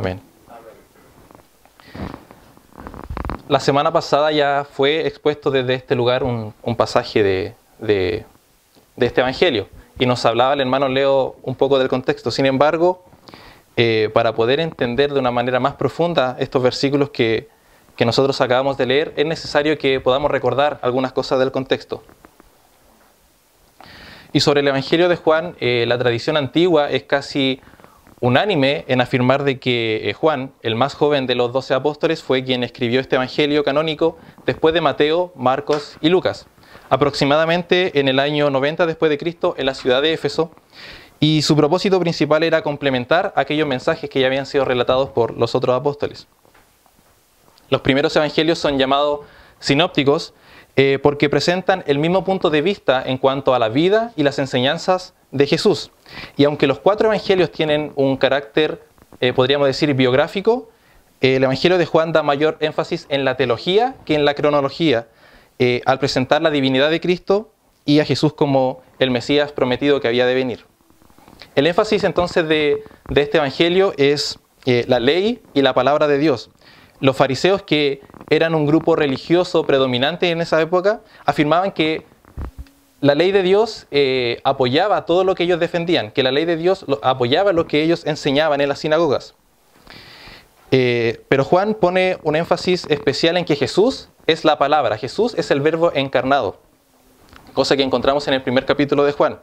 Amén. La semana pasada ya fue expuesto desde este lugar un pasaje de este evangelio y nos hablaba el hermano Leo un poco del contexto. Sin embargo, para poder entender de una manera más profunda estos versículos que nosotros acabamos de leer, es necesario que podamos recordar algunas cosas del contexto. Y sobre el evangelio de Juan, la tradición antigua es casi unánime en afirmar de que Juan, el más joven de los 12 apóstoles, fue quien escribió este evangelio canónico después de Mateo, Marcos y Lucas, aproximadamente en el año 90 después de Cristo en la ciudad de Éfeso, y su propósito principal era complementar aquellos mensajes que ya habían sido relatados por los otros apóstoles. Los primeros evangelios son llamados sinópticos porque presentan el mismo punto de vista en cuanto a la vida y las enseñanzas de Jesús. Y aunque los 4 evangelios tienen un carácter, podríamos decir, biográfico, el evangelio de Juan da mayor énfasis en la teología que en la cronología, al presentar la divinidad de Cristo y a Jesús como el Mesías prometido que había de venir. El énfasis entonces de este evangelio es la ley y la palabra de Dios. Los fariseos, que eran un grupo religioso predominante en esa época, afirmaban que la ley de Dios apoyaba todo lo que ellos defendían, que la ley de Dios apoyaba lo que ellos enseñaban en las sinagogas. Pero Juan pone un énfasis especial en que Jesús es la palabra, Jesús es el verbo encarnado, cosa que encontramos en el primer capítulo de Juan.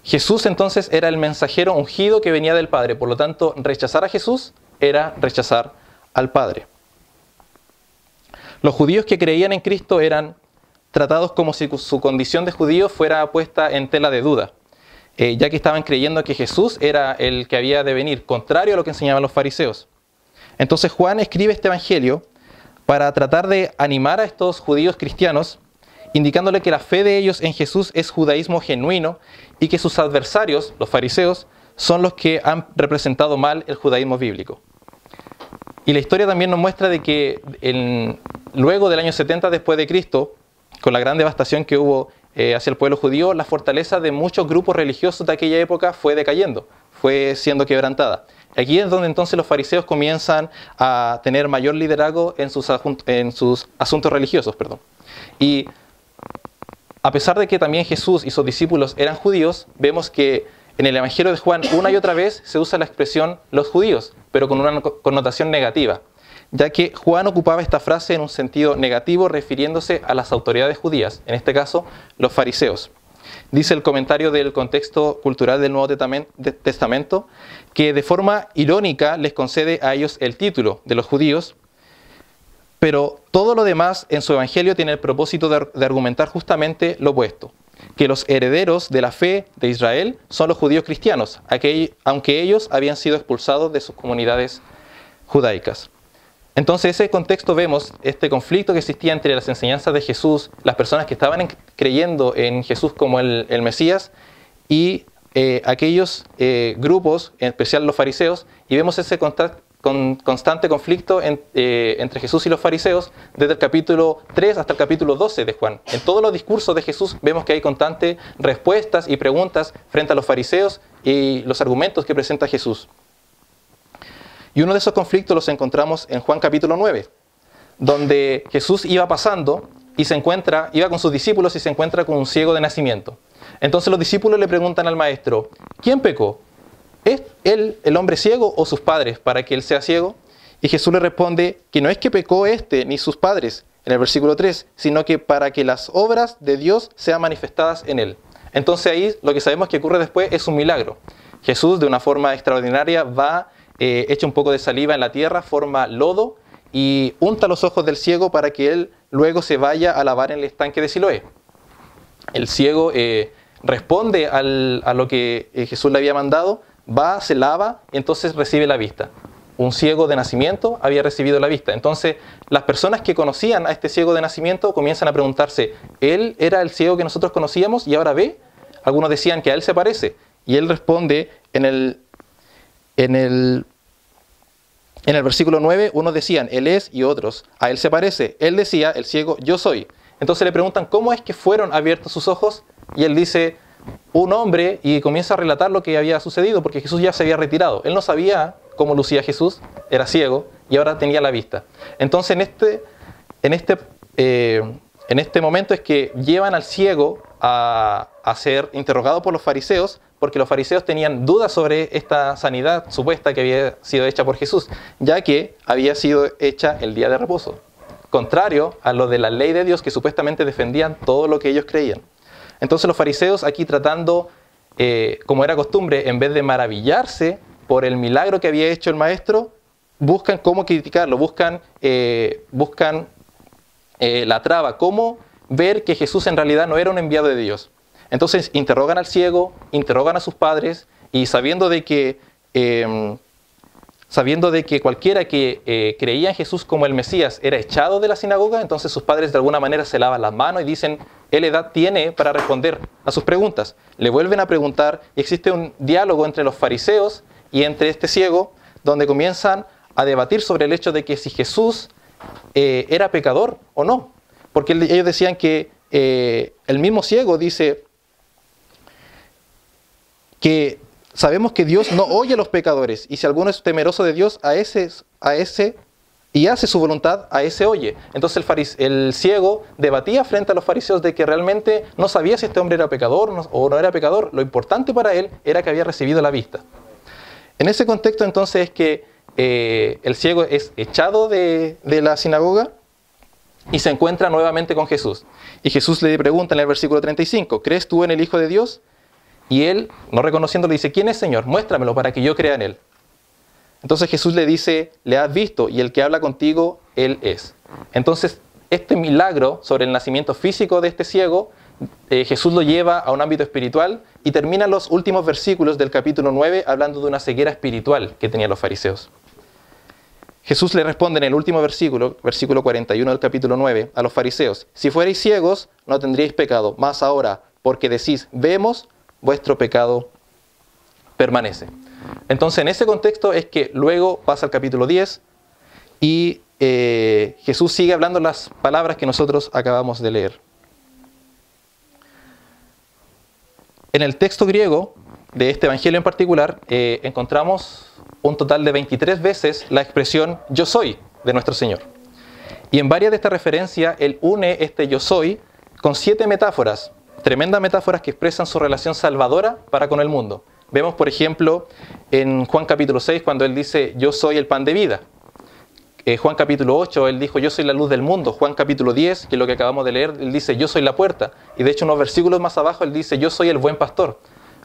Jesús entonces era el mensajero ungido que venía del Padre, por lo tanto rechazar a Jesús era rechazar al Padre. Los judíos que creían en Cristo eran tratados como si su condición de judío fuera puesta en tela de duda, ya que estaban creyendo que Jesús era el que había de venir, contrario a lo que enseñaban los fariseos. Entonces Juan escribe este evangelio para tratar de animar a estos judíos cristianos, indicándole que la fe de ellos en Jesús es judaísmo genuino y que sus adversarios, los fariseos, son los que han representado mal el judaísmo bíblico. Y la historia también nos muestra de que luego del año 70 después de Cristo, con la gran devastación que hubo hacia el pueblo judío, la fortaleza de muchos grupos religiosos de aquella época fue decayendo, fue siendo quebrantada. Aquí es donde entonces los fariseos comienzan a tener mayor liderazgo en sus asuntos religiosos. Y a pesar de que también Jesús y sus discípulos eran judíos, vemos que en el Evangelio de Juan una y otra vez se usa la expresión los judíos, pero con una connotación negativa, ya que Juan ocupaba esta frase en un sentido negativo refiriéndose a las autoridades judías, en este caso los fariseos. Dice el comentario del contexto cultural del Nuevo Testamento que de forma irónica les concede a ellos el título de los judíos, pero todo lo demás en su evangelio tiene el propósito de argumentar justamente lo opuesto, que los herederos de la fe de Israel son los judíos cristianos, aunque ellos habían sido expulsados de sus comunidades judaicas. Entonces, en ese contexto vemos este conflicto que existía entre las enseñanzas de Jesús, las personas que estaban creyendo en Jesús como el Mesías, y aquellos grupos, en especial los fariseos, y vemos ese constante conflicto entre Jesús y los fariseos desde el capítulo 3 hasta el capítulo 12 de Juan. En todos los discursos de Jesús vemos que hay constantes respuestas y preguntas frente a los fariseos y los argumentos que presenta Jesús. Y uno de esos conflictos los encontramos en Juan capítulo 9, donde Jesús iba pasando y iba con sus discípulos y se encuentra con un ciego de nacimiento. Entonces los discípulos le preguntan al maestro, ¿quién pecó? ¿Es él el hombre ciego o sus padres para que él sea ciego? Y Jesús le responde que no es que pecó ni sus padres, en el versículo 3, sino que para que las obras de Dios sean manifestadas en él. Entonces ahí lo que sabemos que ocurre después es un milagro. Jesús de una forma extraordinaria echa un poco de saliva en la tierra, forma lodo y unta los ojos del ciego para que él luego se vaya a lavar en el estanque de Siloé. El ciego responde a lo que Jesús le había mandado, va, se lava y entonces recibe la vista. Un ciego de nacimiento había recibido la vista. Entonces las personas que conocían a este ciego de nacimiento comienzan a preguntarse, ¿él era el ciego que nosotros conocíamos y ahora ve? Algunos decían que a él se parece. Y él responde en el versículo 9, unos decían, él es, y otros, a él se parece. Él decía, el ciego, yo soy. Entonces le preguntan, ¿cómo es que fueron abiertos sus ojos? Y él dice, un hombre, y comienza a relatar lo que había sucedido, porque Jesús ya se había retirado. Él no sabía cómo lucía Jesús, era ciego y ahora tenía la vista. Entonces en este momento es que llevan al ciego a ser interrogado por los fariseos, porque los fariseos tenían dudas sobre esta sanidad supuesta que había sido hecha por Jesús, ya que había sido hecha el día de reposo, contrario a lo de la ley de Dios, que supuestamente defendían todo lo que ellos creían. Entonces los fariseos aquí tratando, como era costumbre, en vez de maravillarse por el milagro que había hecho el maestro, buscan cómo criticarlo, buscan la traba, cómo ver que Jesús en realidad no era un enviado de Dios. Entonces interrogan al ciego, interrogan a sus padres, y sabiendo de que cualquiera que creía en Jesús como el Mesías era echado de la sinagoga, entonces sus padres de alguna manera se lavan las manos y dicen, él edad tiene para responder a sus preguntas. Le vuelven a preguntar y existe un diálogo entre los fariseos y entre este ciego, donde comienzan a debatir sobre el hecho de que si Jesús era pecador o no. Porque ellos decían que el mismo ciego dice que sabemos que Dios no oye a los pecadores, y si alguno es temeroso de Dios, a ese y hace su voluntad, a ese oye. Entonces el ciego debatía frente a los fariseos de que realmente no sabía si este hombre era pecador o no era pecador. Lo importante para él era que había recibido la vista. En ese contexto entonces es que el ciego es echado de la sinagoga y se encuentra nuevamente con Jesús. Y Jesús le pregunta en el versículo 35, ¿crees tú en el Hijo de Dios? Y él, no reconociéndolo, dice, ¿quién es, Señor? Muéstramelo para que yo crea en él. Entonces Jesús le dice, le has visto, y el que habla contigo, él es. Entonces, este milagro sobre el nacimiento físico de este ciego, Jesús lo lleva a un ámbito espiritual y termina los últimos versículos del capítulo 9 hablando de una ceguera espiritual que tenían los fariseos. Jesús le responde en el último versículo, versículo 41 del capítulo 9, a los fariseos, si fuerais ciegos, no tendríais pecado, mas ahora, porque decís, vemos, vuestro pecado permanece. Entonces, en ese contexto es que luego pasa al capítulo 10 y Jesús sigue hablando las palabras que nosotros acabamos de leer. En el texto griego de este evangelio en particular, encontramos un total de 23 veces la expresión yo soy de nuestro Señor. Y en varias de estas referencias, Él une este yo soy con 7 metáforas, tremendas metáforas que expresan su relación salvadora para con el mundo. Vemos, por ejemplo, en Juan capítulo 6, cuando Él dice, yo soy el pan de vida. Juan capítulo 8, Él dijo, yo soy la luz del mundo. Juan capítulo 10, que es lo que acabamos de leer, Él dice, yo soy la puerta. Y de hecho, unos versículos más abajo, Él dice, yo soy el buen pastor.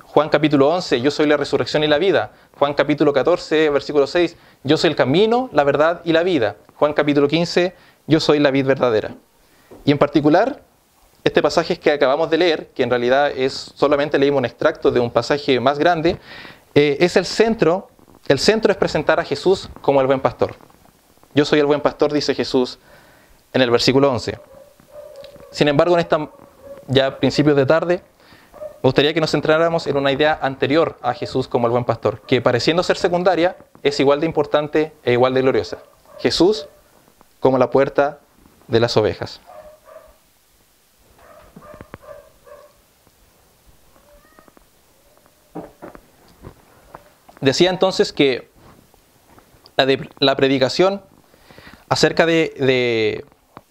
Juan capítulo 11, yo soy la resurrección y la vida. Juan capítulo 14, versículo 6, yo soy el camino, la verdad y la vida. Juan capítulo 15, yo soy la vid verdadera. Y en particular, este pasaje que acabamos de leer, que en realidad solamente leímos un extracto de un pasaje más grande, es el centro. El centro es presentar a Jesús como el buen pastor. Yo soy el buen pastor, dice Jesús en el versículo 11. Sin embargo, en esta ya principios de tarde, me gustaría que nos centráramos en una idea anterior a Jesús como el buen pastor, que pareciendo ser secundaria, es igual de importante e igual de gloriosa. Jesús como la puerta de las ovejas. Decía entonces que la predicación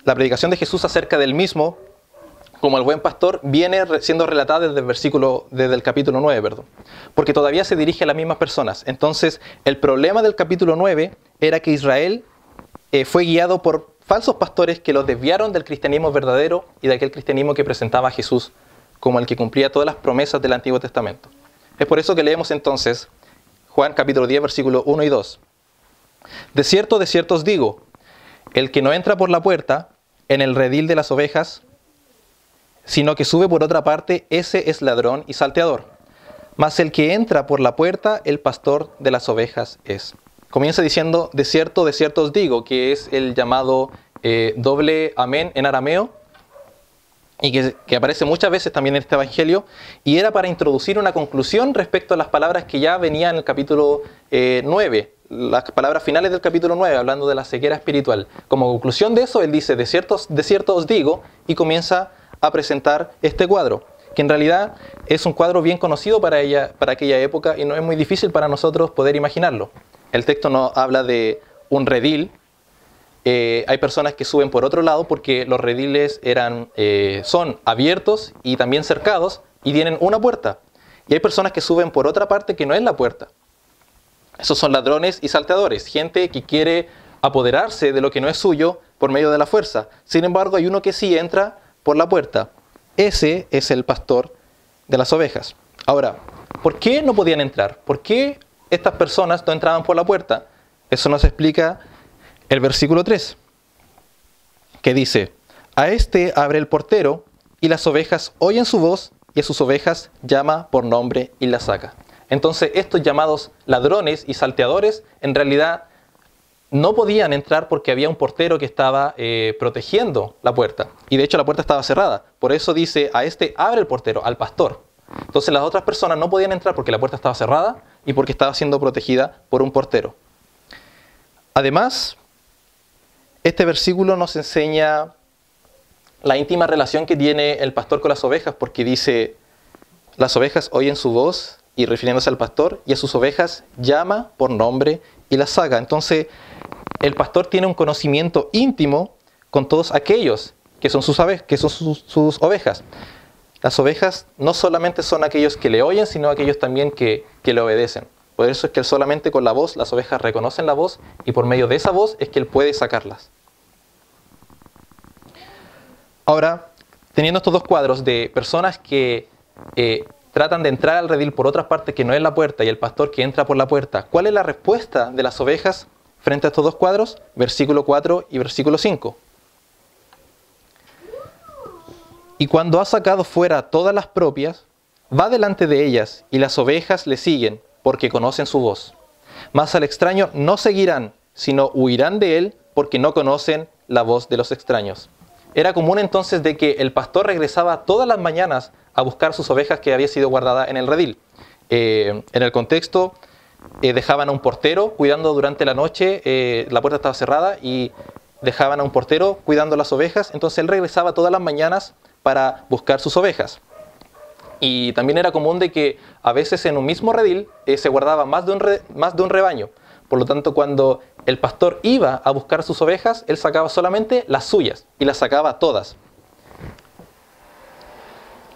la predicación de Jesús acerca del mismo, como el buen pastor, viene siendo relatada desde el capítulo 9, perdón, porque todavía se dirige a las mismas personas. Entonces, el problema del capítulo 9 era que Israel fue guiado por falsos pastores que los desviaron del cristianismo verdadero y de aquel cristianismo que presentaba a Jesús como el que cumplía todas las promesas del Antiguo Testamento. Es por eso que leemos entonces Juan capítulo 10, versículos 1 y 2. De cierto os digo, el que no entra por la puerta en el redil de las ovejas, sino que sube por otra parte, ese es ladrón y salteador. Mas el que entra por la puerta, el pastor de las ovejas es. Comienza diciendo, de cierto os digo, que es el llamado doble amén en arameo, y que aparece muchas veces también en este evangelio, y era para introducir una conclusión respecto a las palabras que ya venían en el capítulo 9, las palabras finales del capítulo 9, hablando de la ceguera espiritual. Como conclusión de eso, él dice, de cierto os digo, y comienza a presentar este cuadro, que en realidad es un cuadro bien conocido para aquella época y no es muy difícil para nosotros poder imaginarlo. el texto nos habla de un redil. Hay personas que suben por otro lado porque los rediles son abiertos y también cercados y tienen una puerta. Y hay personas que suben por otra parte que no es la puerta. Esos son ladrones y salteadores, gente que quiere apoderarse de lo que no es suyo por medio de la fuerza. Sin embargo, hay uno que sí entra por la puerta. Ese es el pastor de las ovejas. Ahora, ¿por qué no podían entrar? ¿Por qué estas personas no entraban por la puerta? Eso nos explica el versículo 3, que dice: a este abre el portero, y las ovejas oyen su voz, y a sus ovejas llama por nombre y las saca. Entonces, estos llamados ladrones y salteadores, en realidad no podían entrar porque había un portero que estaba protegiendo la puerta. Y de hecho la puerta estaba cerrada. Por eso dice: a este abre el portero, al pastor. Entonces las otras personas no podían entrar porque la puerta estaba cerrada y porque estaba siendo protegida por un portero. Además, este versículo nos enseña la íntima relación que tiene el pastor con las ovejas, porque dice: las ovejas oyen su voz, y refiriéndose al pastor, y a sus ovejas llama por nombre y las saca. Entonces, el pastor tiene un conocimiento íntimo con todos aquellos que son sus ovejas. Las ovejas no solamente son aquellos que le oyen, sino aquellos también que le obedecen. Por eso es que él solamente con la voz, las ovejas reconocen la voz, y por medio de esa voz es que él puede sacarlas. Ahora, teniendo estos dos cuadros de personas que tratan de entrar al redil por otras partes que no es la puerta, y el pastor que entra por la puerta, ¿cuál es la respuesta de las ovejas frente a estos dos cuadros? Versículo 4 y versículo 5. Y cuando ha sacado fuera todas las propias, va delante de ellas, y las ovejas le siguen, porque conocen su voz. Mas al extraño no seguirán, sino huirán de él, porque no conocen la voz de los extraños. Era común entonces de que el pastor regresaba todas las mañanas a buscar sus ovejas que había sido guardada en el redil. En el contexto, dejaban a un portero cuidando durante la noche, la puerta estaba cerrada, y dejaban a un portero cuidando las ovejas. Entonces él regresaba todas las mañanas para buscar sus ovejas. Y también era común de que a veces en un mismo redil se guardaba más de un rebaño. Por lo tanto, cuando el pastor iba a buscar sus ovejas, él sacaba solamente las suyas, y las sacaba todas.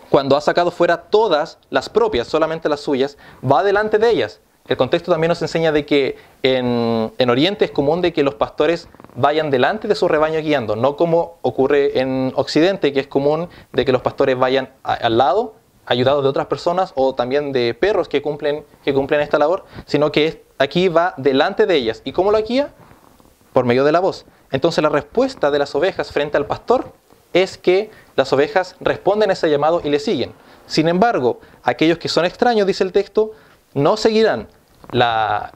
Cuando ha sacado fuera todas las propias, solamente las suyas, va delante de ellas. El contexto también nos enseña de que en Oriente es común de que los pastores vayan delante de su rebaño guiando, no como ocurre en Occidente, que es común de que los pastores vayan al lado, ayudados de otras personas o también de perros que cumplen esta labor, sino que aquí va delante de ellas. ¿Y cómo lo guía? Por medio de la voz. Entonces la respuesta de las ovejas frente al pastor es que las ovejas responden a ese llamado y le siguen. Sin embargo, aquellos que son extraños, dice el texto, no seguirán. La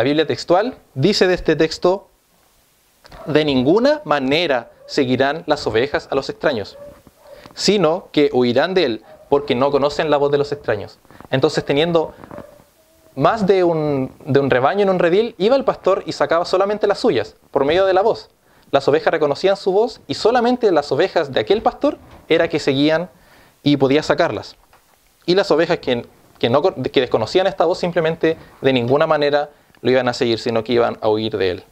Biblia textual dice de este texto: de ninguna manera seguirán las ovejas a los extraños, sino que huirán de él, porque no conocen la voz de los extraños. Entonces, teniendo más de un rebaño en un redil, iba el pastor y sacaba solamente las suyas, por medio de la voz. Las ovejas reconocían su voz, y solamente las ovejas de aquel pastor era que seguían y podía sacarlas. Y las ovejas que desconocían esta voz, simplemente de ninguna manera lo iban a seguir, sino que iban a huir de él.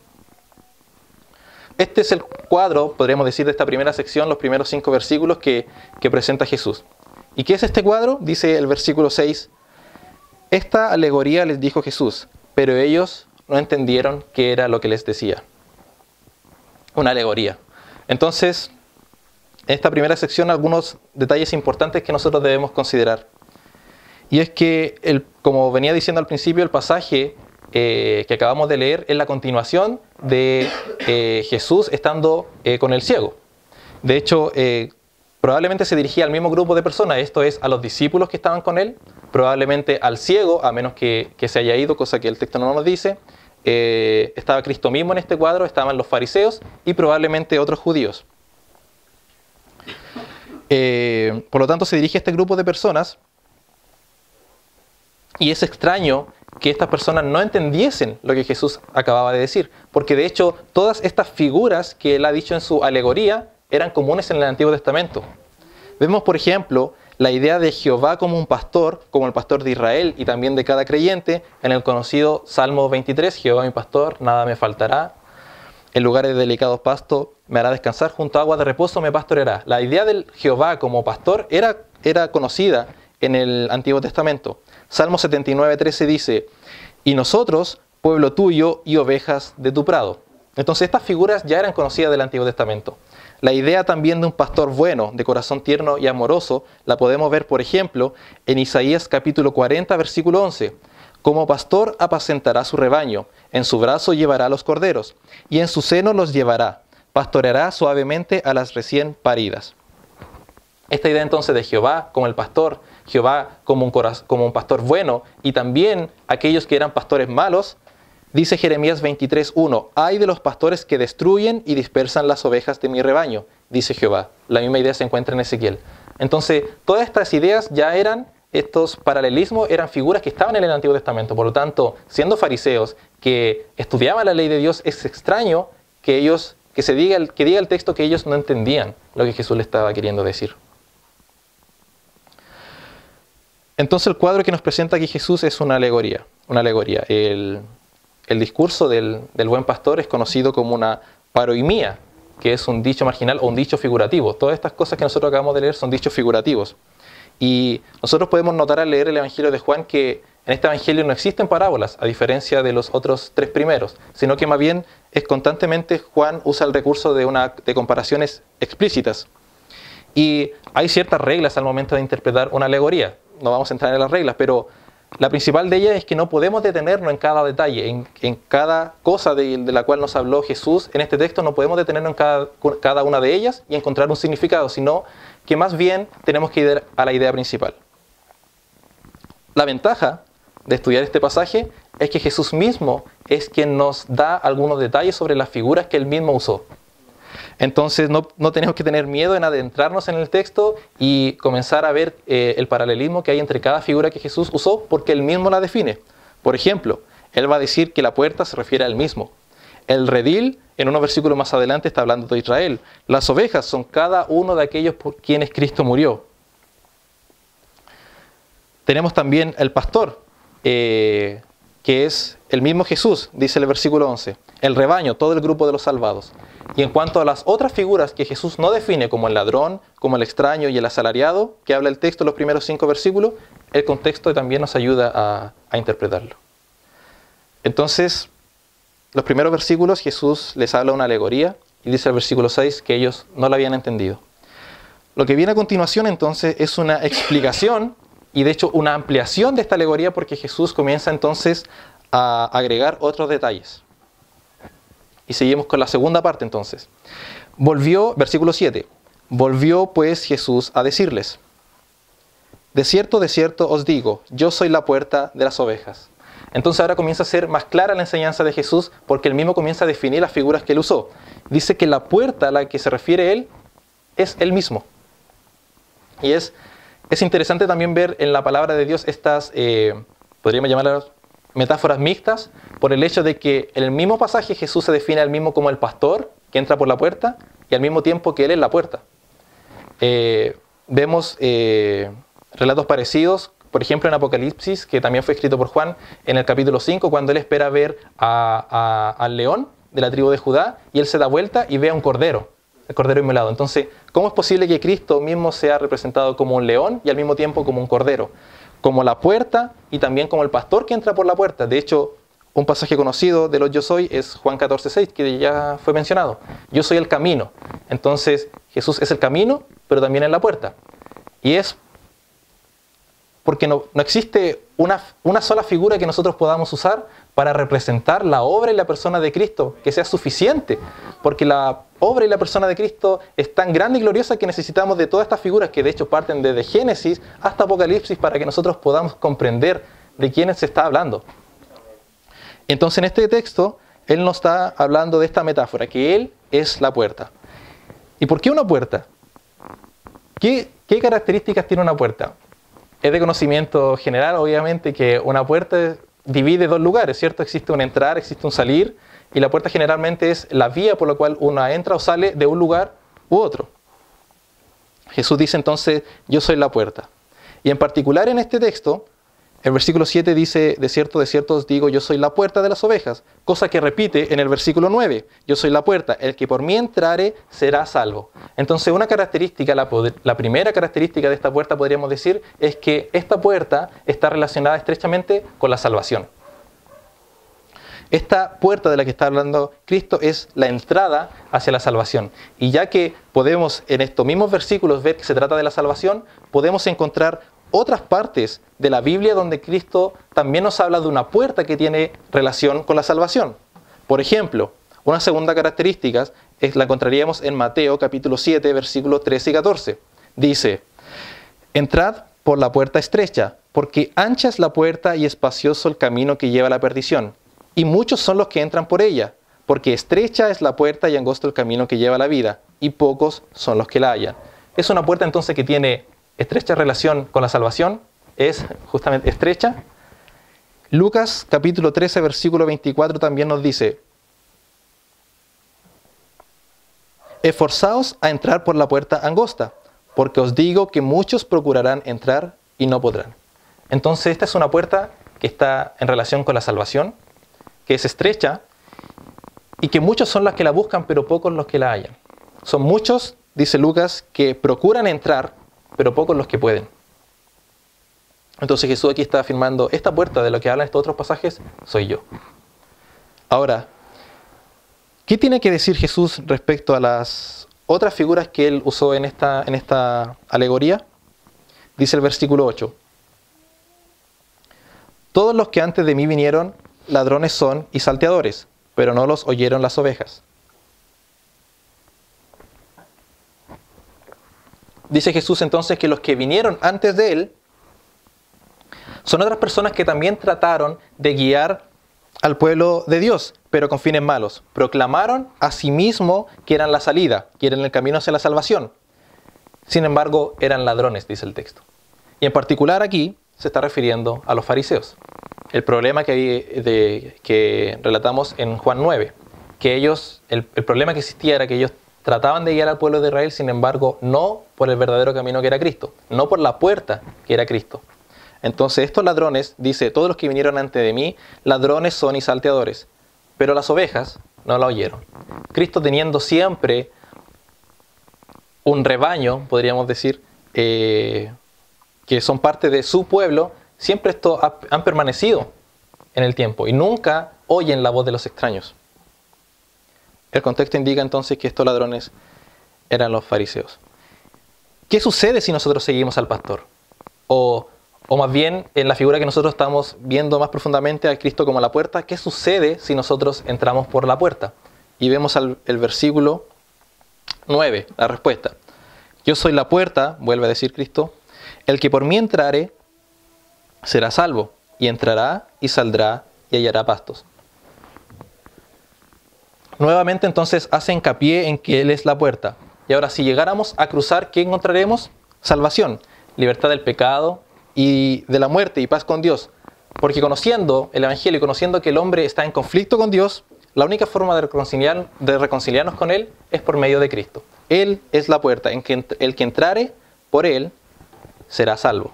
Este es el cuadro, podríamos decir, de esta primera sección, los primeros 5 versículos que presenta Jesús. ¿Y qué es este cuadro? Dice el versículo 6: esta alegoría les dijo Jesús, pero ellos no entendieron qué era lo que les decía. Una alegoría. Entonces, en esta primera sección, algunos detalles importantes que nosotros debemos considerar. Y es que, como venía diciendo al principio, el pasaje que acabamos de leer es la continuación de Jesús estando con el ciego. De hecho, probablemente se dirigía al mismo grupo de personas, esto es, a los discípulos que estaban con él, probablemente al ciego, a menos que se haya ido, cosa que el texto no nos dice. Estaba Cristo mismo en este cuadro, estaban los fariseos y probablemente otros judíos. Por lo tanto, se dirige a este grupo de personas, y es extraño que estas personas no entendiesen lo que Jesús acababa de decir, porque de hecho todas estas figuras que él ha dicho en su alegoría eran comunes en el Antiguo Testamento. Vemos, por ejemplo, la idea de Jehová como un pastor, como el pastor de Israel y también de cada creyente, en el conocido Salmo 23, Jehová mi pastor, nada me faltará, en lugares de delicados pastos me hará descansar, junto a aguas de reposo me pastoreará. La idea del Jehová como pastor era conocida en el Antiguo Testamento. Salmo 79:13 dice, y nosotros, pueblo tuyo y ovejas de tu prado. Entonces estas figuras ya eran conocidas del Antiguo Testamento. La idea también de un pastor bueno, de corazón tierno y amoroso, la podemos ver, por ejemplo, en Isaías capítulo 40, versículo 11. Como pastor apacentará su rebaño, en su brazo llevará a los corderos, y en su seno los llevará, pastoreará suavemente a las recién paridas. Esta idea entonces de Jehová como el pastor, Jehová como un pastor bueno, y también aquellos que eran pastores malos, dice Jeremías 23:1, ay de los pastores que destruyen y dispersan las ovejas de mi rebaño, dice Jehová. La misma idea se encuentra en Ezequiel. Entonces, todas estas ideas ya eran, estos paralelismos eran figuras que estaban en el Antiguo Testamento. Por lo tanto, siendo fariseos que estudiaban la ley de Dios, es extraño que diga el texto que ellos no entendían lo que Jesús les estaba queriendo decir. Entonces el cuadro que nos presenta aquí Jesús es una alegoría. El discurso del buen pastor es conocido como una paroimía, que es un dicho marginal o un dicho figurativo. Todas estas cosas que nosotros acabamos de leer son dichos figurativos. Y nosotros podemos notar al leer el Evangelio de Juan que en este Evangelio no existen parábolas, a diferencia de los otros tres primeros, sino que más bien es constantemente Juan usa el recurso de comparaciones explícitas. Y hay ciertas reglas al momento de interpretar una alegoría. No vamos a entrar en las reglas, pero la principal de ellas es que no podemos detenernos en cada detalle, en cada cosa de la cual nos habló Jesús en este texto, no podemos detenernos en cada una de ellas y encontrar un significado, sino que más bien tenemos que ir a la idea principal. La ventaja de estudiar este pasaje es que Jesús mismo es quien nos da algunos detalles sobre las figuras que él mismo usó. Entonces no tenemos que tener miedo en adentrarnos en el texto y comenzar a ver el paralelismo que hay entre cada figura que Jesús usó, porque él mismo la define. Por ejemplo, él va a decir que la puerta se refiere a él mismo. El redil, en unos versículos más adelante, está hablando de Israel. Las ovejas son cada uno de aquellos por quienes Cristo murió. Tenemos también el pastor, que es el mismo Jesús, dice el versículo 11. El rebaño, todo el grupo de los salvados. Y en cuanto a las otras figuras que Jesús no define, como el ladrón, como el extraño y el asalariado, que habla el texto en los primeros 5 versículos, el contexto también nos ayuda a interpretarlo. Entonces, los primeros versículos Jesús les habla una alegoría y dice el versículo 6 que ellos no la habían entendido. Lo que viene a continuación entonces es una explicación y de hecho una ampliación de esta alegoría, porque Jesús comienza entonces a agregar otros detalles. Y seguimos con la segunda parte entonces. Versículo 7. Volvió pues Jesús a decirles, de cierto os digo, yo soy la puerta de las ovejas. Entonces ahora comienza a ser más clara la enseñanza de Jesús, porque él mismo comienza a definir las figuras que él usó. Dice que la puerta a la que se refiere él es él mismo. Y es interesante también ver en la palabra de Dios estas, podríamos llamarlas metáforas mixtas, por el hecho de que en el mismo pasaje Jesús se define a él mismo como el pastor que entra por la puerta y al mismo tiempo que él es la puerta. Vemos relatos parecidos, por ejemplo en Apocalipsis, que también fue escrito por Juan, en el capítulo 5, cuando él espera ver al león de la tribu de Judá y él se da vuelta y ve a un cordero, el cordero inmolado. Entonces, ¿cómo es posible que Cristo mismo sea representado como un león y al mismo tiempo como un cordero? Como la puerta y también como el pastor que entra por la puerta. De hecho, un pasaje conocido de los yo soy es Juan 14:6, que ya fue mencionado. Yo soy el camino. Entonces, Jesús es el camino, pero también es la puerta. Y es porque no existe una sola figura que nosotros podamos usar para representar la obra y la persona de Cristo, que sea suficiente. Porque la obra y la persona de Cristo es tan grande y gloriosa que necesitamos de todas estas figuras, que de hecho parten desde Génesis hasta Apocalipsis, para que nosotros podamos comprender de quiénes se está hablando. Entonces en este texto, él nos está hablando de esta metáfora, que él es la puerta. ¿Y por qué una puerta? ¿Qué características tiene una puerta? Es de conocimiento general, obviamente, que una puerta divide dos lugares, ¿cierto? Existe un entrar, existe un salir, y la puerta generalmente es la vía por la cual uno entra o sale de un lugar u otro. Jesús dice entonces, yo soy la puerta. Y en particular en este texto, el versículo 7 dice, de cierto os digo, yo soy la puerta de las ovejas, cosa que repite en el versículo 9, yo soy la puerta, el que por mí entrare será salvo. Entonces una característica, la primera característica de esta puerta podríamos decir, es que esta puerta está relacionada estrechamente con la salvación. Esta puerta de la que está hablando Cristo es la entrada hacia la salvación. Y ya que podemos en estos mismos versículos ver que se trata de la salvación, podemos encontrar otras partes de la Biblia donde Cristo también nos habla de una puerta que tiene relación con la salvación. Por ejemplo, una segunda característica la encontraríamos en Mateo capítulo 7, versículos 13 y 14. Dice, entrad por la puerta estrecha, porque ancha es la puerta y espacioso el camino que lleva a la perdición. Y muchos son los que entran por ella, porque estrecha es la puerta y angosto el camino que lleva a la vida, y pocos son los que la hallan. Es una puerta entonces que tiene estrecha relación con la salvación, es justamente estrecha. Lucas capítulo 13, versículo 24 también nos dice, esforzaos a entrar por la puerta angosta, porque os digo que muchos procurarán entrar y no podrán. Entonces esta es una puerta que está en relación con la salvación, que es estrecha y que muchos son los que la buscan, pero pocos los que la hallan. Son muchos, dice Lucas, que procuran entrar, pero pocos los que pueden. Entonces Jesús aquí está afirmando, esta puerta de lo que hablan estos otros pasajes, soy yo. Ahora, ¿qué tiene que decir Jesús respecto a las otras figuras que él usó en esta alegoría? Dice el versículo 8. Todos los que antes de mí vinieron, ladrones son y salteadores, pero no los oyeron las ovejas. Dice Jesús entonces que los que vinieron antes de él son otras personas que también trataron de guiar al pueblo de Dios, pero con fines malos. Proclamaron a sí mismo que eran la salida, que eran el camino hacia la salvación. Sin embargo, eran ladrones, dice el texto. Y en particular aquí se está refiriendo a los fariseos. El problema que relatamos en Juan 9, que el problema que existía era que ellos trataban de guiar al pueblo de Israel, sin embargo, no por el verdadero camino que era Cristo, no por la puerta que era Cristo. Entonces estos ladrones, dice, todos los que vinieron antes de mí, ladrones son y salteadores, pero las ovejas no la oyeron. Cristo teniendo siempre un rebaño, podríamos decir, que son parte de su pueblo, siempre estos han permanecido en el tiempo y nunca oyen la voz de los extraños. El contexto indica entonces que estos ladrones eran los fariseos. ¿Qué sucede si nosotros seguimos al pastor? O más bien, en la figura que nosotros estamos viendo más profundamente a Cristo como la puerta, ¿qué sucede si nosotros entramos por la puerta? Y vemos el versículo 9, la respuesta. Yo soy la puerta, vuelve a decir Cristo, el que por mí entrare será salvo, y entrará y saldrá y hallará pastos. Nuevamente entonces hace hincapié en que Él es la puerta. Y ahora si llegáramos a cruzar, ¿qué encontraremos? Salvación, libertad del pecado y de la muerte y paz con Dios. Porque conociendo el Evangelio y conociendo que el hombre está en conflicto con Dios, la única forma de reconciliarnos con Él es por medio de Cristo. Él es la puerta, en que el que entrare por Él será salvo.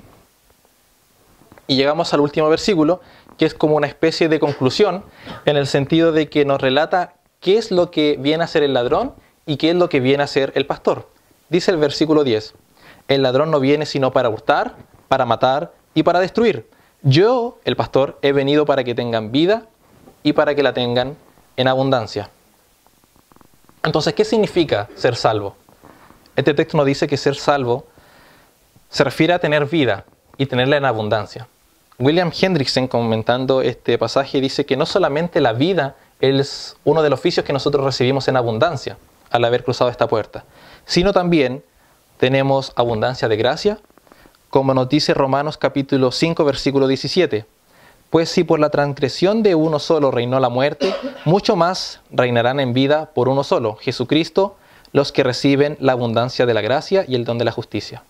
Y llegamos al último versículo, que es como una especie de conclusión, en el sentido de que nos relata qué es lo que viene a ser el ladrón y qué es lo que viene a ser el pastor. Dice el versículo 10, el ladrón no viene sino para hurtar, para matar y para destruir. Yo, el pastor, he venido para que tengan vida y para que la tengan en abundancia. Entonces, ¿qué significa ser salvo? Este texto nos dice que ser salvo se refiere a tener vida y tenerla en abundancia. William Hendrickson, comentando este pasaje, dice que no solamente la vida es uno de los oficios que nosotros recibimos en abundancia al haber cruzado esta puerta, sino también tenemos abundancia de gracia, como nos dice Romanos capítulo 5, versículo 17. Pues si por la transgresión de uno solo reinó la muerte, mucho más reinarán en vida por uno solo, Jesucristo, los que reciben la abundancia de la gracia y el don de la justicia.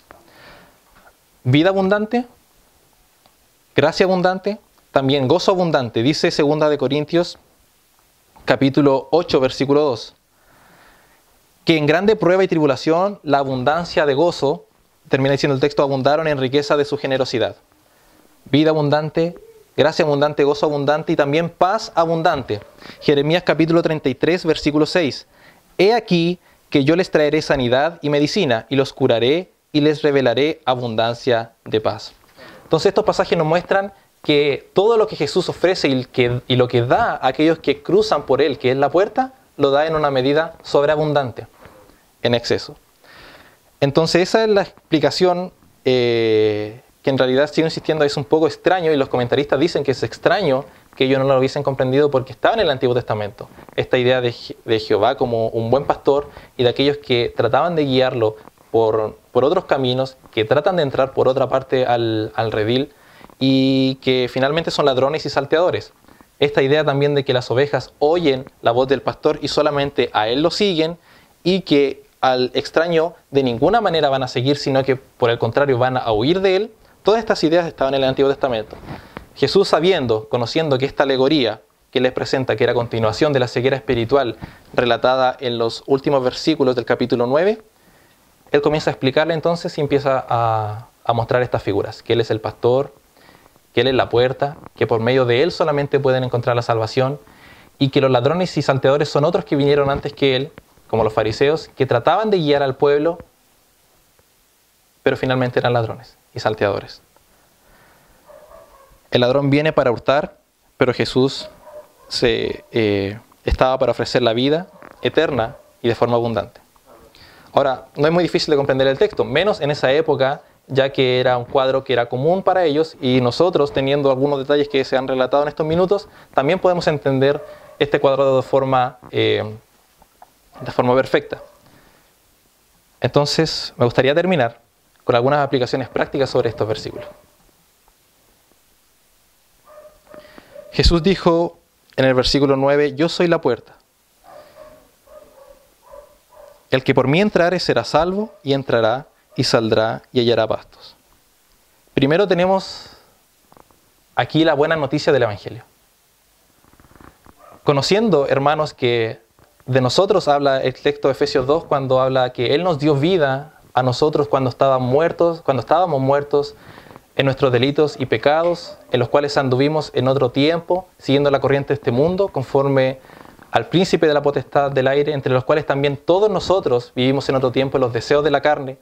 Vida abundante, gracia abundante, también gozo abundante. Dice 2 de Corintios capítulo 8, versículo 2, que en grande prueba y tribulación la abundancia de gozo, termina diciendo el texto, abundaron en riqueza de su generosidad. Vida abundante, gracia abundante, gozo abundante y también paz abundante. Jeremías capítulo 33, versículo 6. He aquí que yo les traeré sanidad y medicina, y los curaré y les revelaré abundancia de paz. Entonces estos pasajes nos muestran que todo lo que Jesús ofrece y lo que da a aquellos que cruzan por Él, que es la puerta, lo da en una medida sobreabundante, en exceso. Entonces esa es la explicación que en realidad, sigo insistiendo, es un poco extraño, y los comentaristas dicen que es extraño que ellos no lo hubiesen comprendido porque estaba en el Antiguo Testamento. Esta idea de Jehová como un buen pastor y de aquellos que trataban de guiarlo por otros caminos, que tratan de entrar por otra parte al redil y que finalmente son ladrones y salteadores. Esta idea también de que las ovejas oyen la voz del pastor y solamente a él lo siguen, y que al extraño de ninguna manera van a seguir, sino que por el contrario van a huir de él. Todas estas ideas estaban en el Antiguo Testamento. Jesús, conociendo que esta alegoría que les presenta, que era continuación de la ceguera espiritual relatada en los últimos versículos del capítulo 9, Él comienza a explicarle entonces y empieza a mostrar estas figuras, que Él es el pastor, que Él es la puerta, que por medio de Él solamente pueden encontrar la salvación, y que los ladrones y salteadores son otros que vinieron antes que Él, como los fariseos, que trataban de guiar al pueblo, pero finalmente eran ladrones y salteadores. El ladrón viene para hurtar, pero Jesús estaba para ofrecer la vida eterna y de forma abundante. Ahora, no es muy difícil de comprender el texto, menos en esa época, ya que era un cuadro que era común para ellos, y nosotros, teniendo algunos detalles que se han relatado en estos minutos, también podemos entender este cuadro de forma perfecta. Entonces, me gustaría terminar con algunas aplicaciones prácticas sobre estos versículos. Jesús dijo en el versículo 9, yo soy la puerta. El que por mí entrare será salvo, y entrará y saldrá y hallará pastos. Primero tenemos aquí la buena noticia del Evangelio. Conociendo, hermanos, que de nosotros habla el texto de Efesios 2 cuando habla que Él nos dio vida a nosotros cuando estábamos muertos en nuestros delitos y pecados, en los cuales anduvimos en otro tiempo, siguiendo la corriente de este mundo, conforme al príncipe de la potestad del aire, entre los cuales también todos nosotros vivimos en otro tiempo en los deseos de la carne,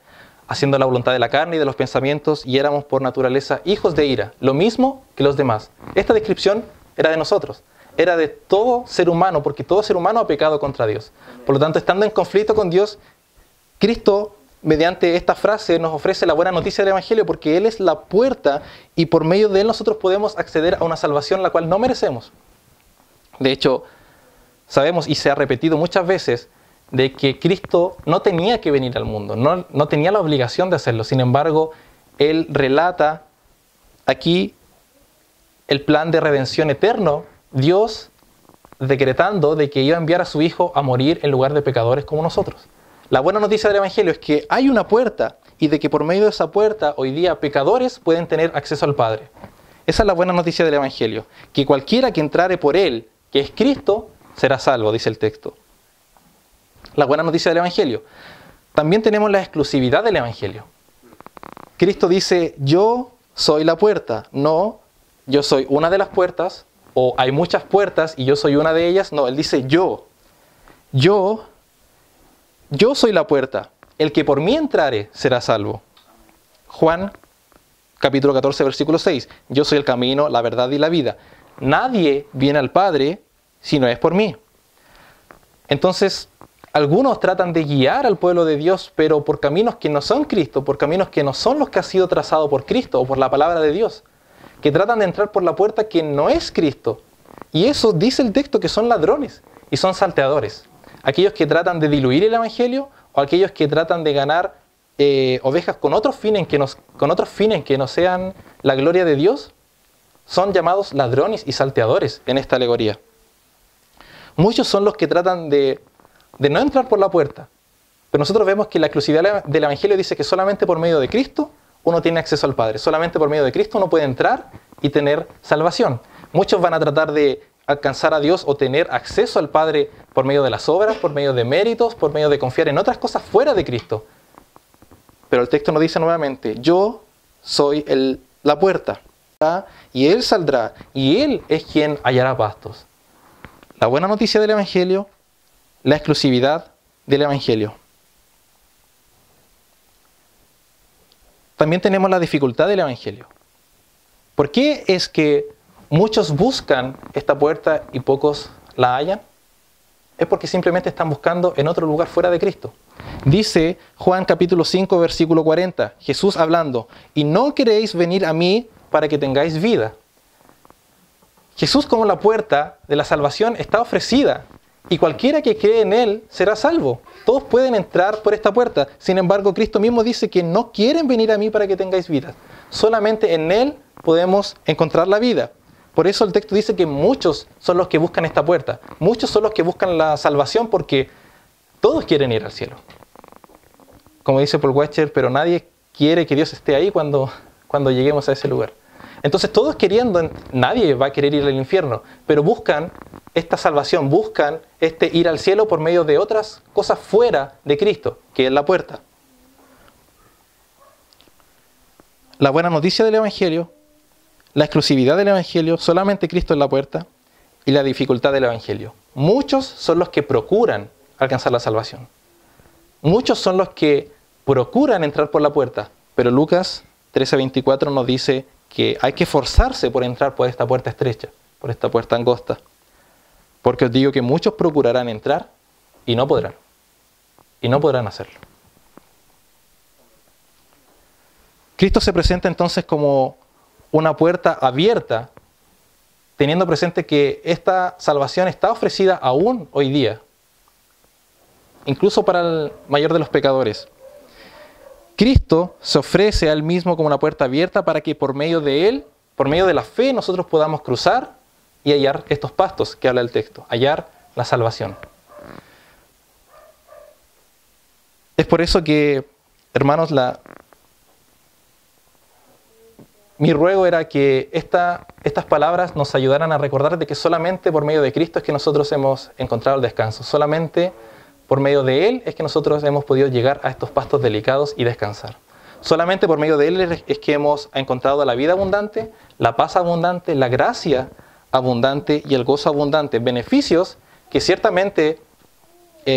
haciendo la voluntad de la carne y de los pensamientos, y éramos por naturaleza hijos de ira, lo mismo que los demás. Esta descripción era de nosotros, era de todo ser humano, porque todo ser humano ha pecado contra Dios. Por lo tanto, estando en conflicto con Dios, Cristo, mediante esta frase, nos ofrece la buena noticia del Evangelio, porque Él es la puerta y por medio de Él nosotros podemos acceder a una salvación la cual no merecemos. De hecho, sabemos, y se ha repetido muchas veces, de que Cristo no tenía que venir al mundo, no tenía la obligación de hacerlo. Sin embargo, Él relata aquí el plan de redención eterno, Dios decretando de que iba a enviar a su Hijo a morir en lugar de pecadores como nosotros. La buena noticia del Evangelio es que hay una puerta, y de que por medio de esa puerta hoy día pecadores pueden tener acceso al Padre. Esa es la buena noticia del Evangelio, que cualquiera que entrare por Él, que es Cristo, será salvo, dice el texto. La buena noticia del Evangelio. También tenemos la exclusividad del Evangelio. Cristo dice, yo soy la puerta. No, yo soy una de las puertas, o hay muchas puertas y yo soy una de ellas. No, Él dice yo soy la puerta. El que por mí entrare será salvo. Juan, capítulo 14, versículo 6. Yo soy el camino, la verdad y la vida. Nadie viene al Padre si no es por mí. Entonces, algunos tratan de guiar al pueblo de Dios, pero por caminos que no son Cristo, por caminos que no son los que ha sido trazado por Cristo o por la palabra de Dios, que tratan de entrar por la puerta que no es Cristo. Y eso dice el texto que son ladrones y son salteadores. Aquellos que tratan de diluir el Evangelio, o aquellos que tratan de ganar ovejas con otros fines que no sean la gloria de Dios, son llamados ladrones y salteadores en esta alegoría. Muchos son los que tratan de no entrar por la puerta, pero nosotros vemos que la exclusividad del Evangelio dice que solamente por medio de Cristo uno tiene acceso al Padre, solamente por medio de Cristo uno puede entrar y tener salvación. Muchos van a tratar de alcanzar a Dios o tener acceso al Padre por medio de las obras, por medio de méritos, por medio de confiar en otras cosas fuera de Cristo. Pero el texto nos dice nuevamente, yo soy la puerta, y Él saldrá, y Él es quien hallará pastos. La buena noticia del Evangelio, la exclusividad del Evangelio. También tenemos la dificultad del Evangelio. ¿Por qué es que muchos buscan esta puerta y pocos la hallan? Es porque simplemente están buscando en otro lugar fuera de Cristo. Dice Juan capítulo 5, versículo 40, Jesús hablando, y no queréis venir a mí para que tengáis vida. Jesús como la puerta de la salvación está ofrecida, y cualquiera que cree en Él será salvo. Todos pueden entrar por esta puerta. Sin embargo, Cristo mismo dice que no quieren venir a mí para que tengáis vida. Solamente en Él podemos encontrar la vida. Por eso el texto dice que muchos son los que buscan esta puerta. Muchos son los que buscan la salvación porque todos quieren ir al cielo. Como dice Paul Washer, pero nadie quiere que Dios esté ahí cuando lleguemos a ese lugar. Entonces todos queriendo, nadie va a querer ir al infierno, pero buscan esta salvación, buscan ir al cielo por medio de otras cosas fuera de Cristo, que es la puerta. La buena noticia del Evangelio, la exclusividad del Evangelio, solamente Cristo es la puerta, y la dificultad del Evangelio. Muchos son los que procuran alcanzar la salvación. Muchos son los que procuran entrar por la puerta, pero Lucas 13:24 nos dice que hay que esforzarse por entrar por esta puerta estrecha, por esta puerta angosta. Porque os digo que muchos procurarán entrar y no podrán. Y no podrán hacerlo. Cristo se presenta entonces como una puerta abierta, teniendo presente que esta salvación está ofrecida aún hoy día, incluso para el mayor de los pecadores. Cristo se ofrece a Él mismo como una puerta abierta para que por medio de Él, por medio de la fe, nosotros podamos cruzar y hallar estos pastos que habla el texto, hallar la salvación. Es por eso que, hermanos, mi ruego era que estas palabras nos ayudaran a recordar de que solamente por medio de Cristo es que nosotros hemos encontrado el descanso. Solamente por medio de Él es que nosotros hemos podido llegar a estos pastos delicados y descansar. Solamente por medio de Él es que hemos encontrado la vida abundante, la paz abundante, la gracia abundante y el gozo abundante. Beneficios que ciertamente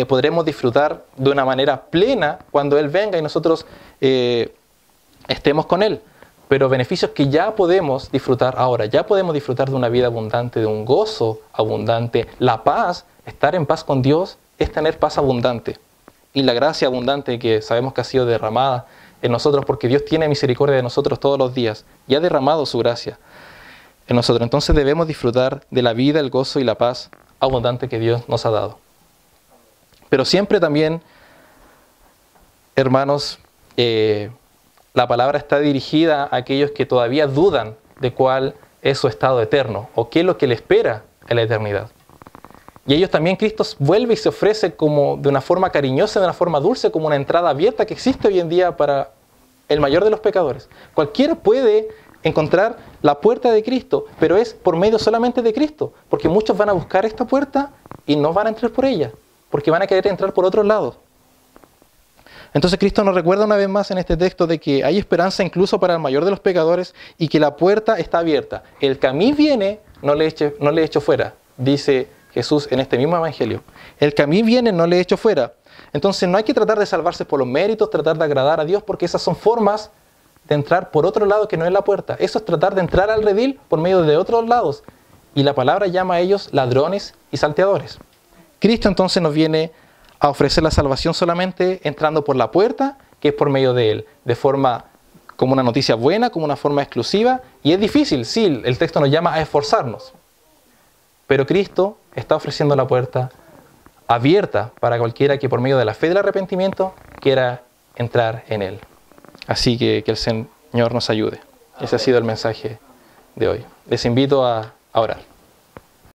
podremos disfrutar de una manera plena cuando Él venga y nosotros estemos con Él. Pero beneficios que ya podemos disfrutar ahora. Ya podemos disfrutar de una vida abundante, de un gozo abundante. La paz, estar en paz con Dios, es tener paz abundante. Y la gracia abundante que sabemos que ha sido derramada en nosotros, porque Dios tiene misericordia de nosotros todos los días y ha derramado su gracia en nosotros. Entonces debemos disfrutar de la vida, el gozo y la paz abundante que Dios nos ha dado. Pero siempre también, hermanos, la palabra está dirigida a aquellos que todavía dudan de cuál es su estado eterno o qué es lo que le espera en la eternidad. Y ellos también, Cristo vuelve y se ofrece como de una forma cariñosa, de una forma dulce, como una entrada abierta que existe hoy en día para el mayor de los pecadores. Cualquiera puede encontrar la puerta de Cristo, pero es por medio solamente de Cristo, porque muchos van a buscar esta puerta y no van a entrar por ella, porque van a querer entrar por otro lado. Entonces Cristo nos recuerda una vez más en este texto de que hay esperanza incluso para el mayor de los pecadores y que la puerta está abierta. El que a mí viene, no le echo fuera, dice Jesús en este mismo evangelio. El que a mí viene, no le echo fuera. Entonces no hay que tratar de salvarse por los méritos, tratar de agradar a Dios, porque esas son formas de entrar por otro lado que no es la puerta. Eso es tratar de entrar al redil por medio de otros lados. Y la palabra llama a ellos ladrones y salteadores. Cristo entonces nos viene a ofrecer la salvación solamente entrando por la puerta, que es por medio de Él, de forma como una noticia buena, como una forma exclusiva. Y es difícil, sí, el texto nos llama a esforzarnos. Pero Cristo está ofreciendo la puerta abierta para cualquiera que por medio de la fe del arrepentimiento quiera entrar en Él. Así que el Señor nos ayude. Ese ha sido el mensaje de hoy. Les invito a orar.